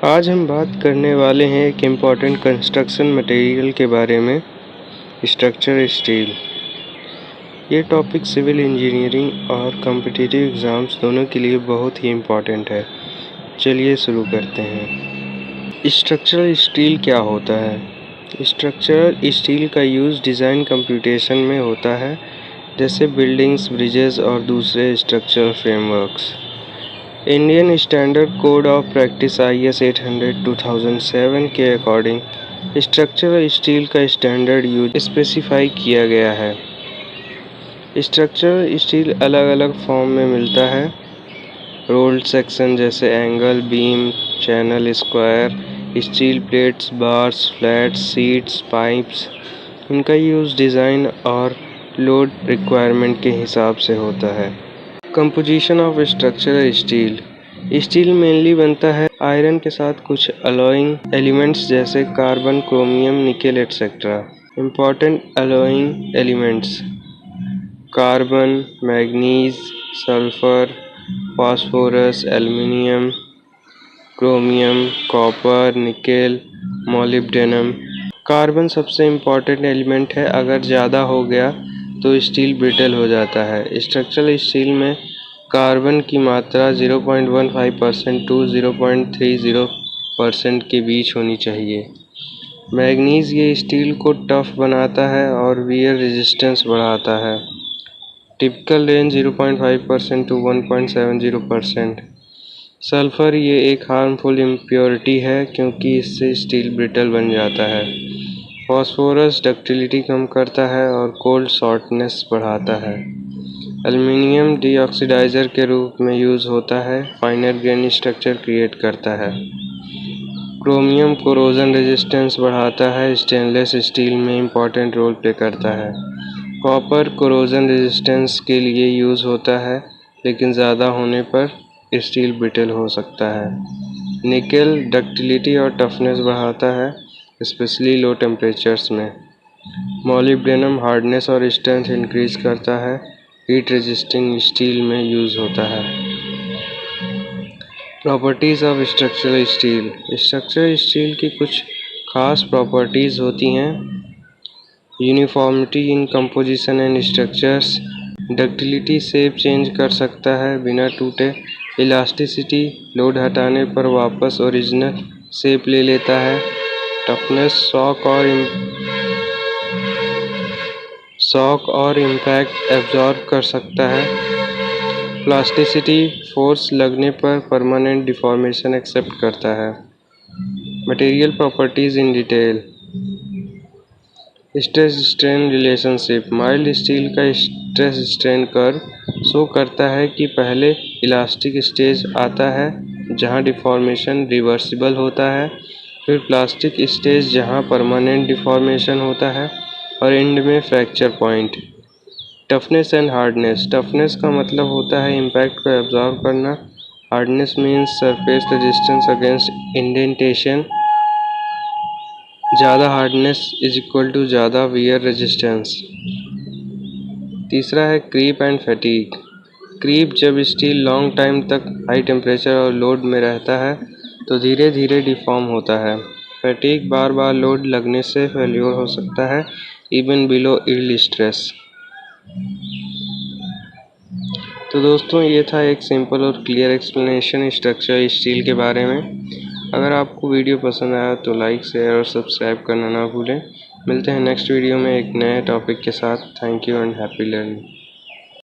आज हम बात करने वाले हैं एक इम्पॉर्टेंट कंस्ट्रक्शन मटेरियल के बारे में, स्ट्रक्चर स्टील। ये टॉपिक सिविल इंजीनियरिंग और कॉम्पिटिटिव एग्ज़ाम्स दोनों के लिए बहुत ही इम्पॉर्टेंट है। चलिए शुरू करते हैं। स्ट्रक्चरल स्टील क्या होता है? स्ट्रक्चरल स्टील का यूज़ डिज़ाइन कंप्यूटेशन में होता है, जैसे बिल्डिंग्स, ब्रिजेस और दूसरे structural frameworks. Indian standard code of practice IS 800/2007 के अकॉर्डिंग स्ट्रक्चरल स्टील का स्टैंडर्ड यूज स्पेसिफाई किया गया है। स्ट्रक्चरल स्टील अलग अलग फॉर्म में मिलता है। रोल्ड सेक्शन जैसे angle, beam, channel, square, steel plates, bars, flats, seats, pipes. इनका यूज़ डिज़ाइन और लोड रिक्वायरमेंट के हिसाब से होता है। Composition of structural steel. Steel mainly बनता है आयरन के साथ कुछ अलॉइंग एलिमेंट्स जैसे carbon, chromium, nickel etcetera. Important alloying elements: carbon, manganese, sulphur, phosphorus, aluminium, chromium, copper, nickel, molybdenum. Carbon सबसे इम्पॉर्टेंट एलिमेंट है। अगर ज़्यादा हो गया तो स्टील ब्रिटल हो जाता है। स्ट्रक्चरल स्टील में कार्बन की मात्रा 0.15% टू 0.30% के बीच होनी चाहिए। मैग्नीज ये स्टील को टफ बनाता है और वियर रेजिस्टेंस बढ़ाता है। Typical range 0.5% to 1.70%। सल्फर ये एक हार्मफुल इम्प्योरिटी है क्योंकि इससे स्टील ब्रिटल बन जाता है। फास्फोरस डक्टिलिटी कम करता है और कोल्ड शॉर्टनेस बढ़ाता है। एल्युमिनियम डीऑक्सीडाइजर के रूप में यूज़ होता है, फाइनर ग्रेन स्ट्रक्चर क्रिएट करता है। क्रोमियम कोरोजन रेजिस्टेंस बढ़ाता है, स्टेनलेस स्टील में इम्पॉर्टेंट रोल प्ले करता है। कॉपर कोरोजन रेजिस्टेंस के लिए यूज़ होता है, लेकिन ज़्यादा होने पर स्टील ब्रिटल हो सकता है। निकेल डक्टिलिटी और टफनेस बढ़ाता है, स्पेशली लो टेम्परेचर्स में। मोलिब्डेनम हार्डनेस और स्ट्रेंथ इंक्रीज करता है, हीट रेजिस्टिंग स्टील में यूज़ होता है। Properties of structural steel. Structural steel की कुछ खास प्रॉपर्टीज़ होती हैं: uniformity in composition and structures, ductility shape change कर सकता है बिना टूटे, इलास्टिसिटी लोड हटाने पर वापस ओरिजिनल शेप ले लेता है, टफनेस शॉक और इम्पैक्ट एब्जॉर्ब कर सकता है, प्लास्टिसिटी फोर्स लगने पर परमानेंट डिफॉर्मेशन एक्सेप्ट करता है। Material properties in detail. Stress strain relationship. Mild steel का स्ट्रेस स्ट्रेन कर्व शो करता है कि पहले इलास्टिक स्टेज आता है जहां डिफॉर्मेशन रिवर्सिबल होता है, फिर प्लास्टिक स्टेज जहां परमानेंट डिफॉर्मेशन होता है और एंड में fracture point. Toughness and hardness. Toughness का मतलब होता है इम्पैक्ट को एब्जॉर्ब करना। Hardness means surface resistance against indentation. ज़्यादा हार्डनेस इज इक्वल टू ज़्यादा वियर रेजिस्टेंस। तीसरा है क्रीप एंड फैटीग। क्रीप जब स्टील लॉन्ग टाइम तक हाई टेम्परेचर और लोड में रहता है तो धीरे धीरे डिफॉर्म होता है। फैटीग बार बार लोड लगने से फेल्योर हो सकता है, इवन बिलो यील्ड स्ट्रेस। तो दोस्तों, ये था एक सिंपल और क्लियर एक्सप्लेनेशन स्ट्रक्चरल स्टील के बारे में। अगर आपको वीडियो पसंद आया तो लाइक, शेयर और सब्सक्राइब करना ना भूलें। मिलते हैं नेक्स्ट वीडियो में एक नए टॉपिक के साथ। Thank you and happy learning.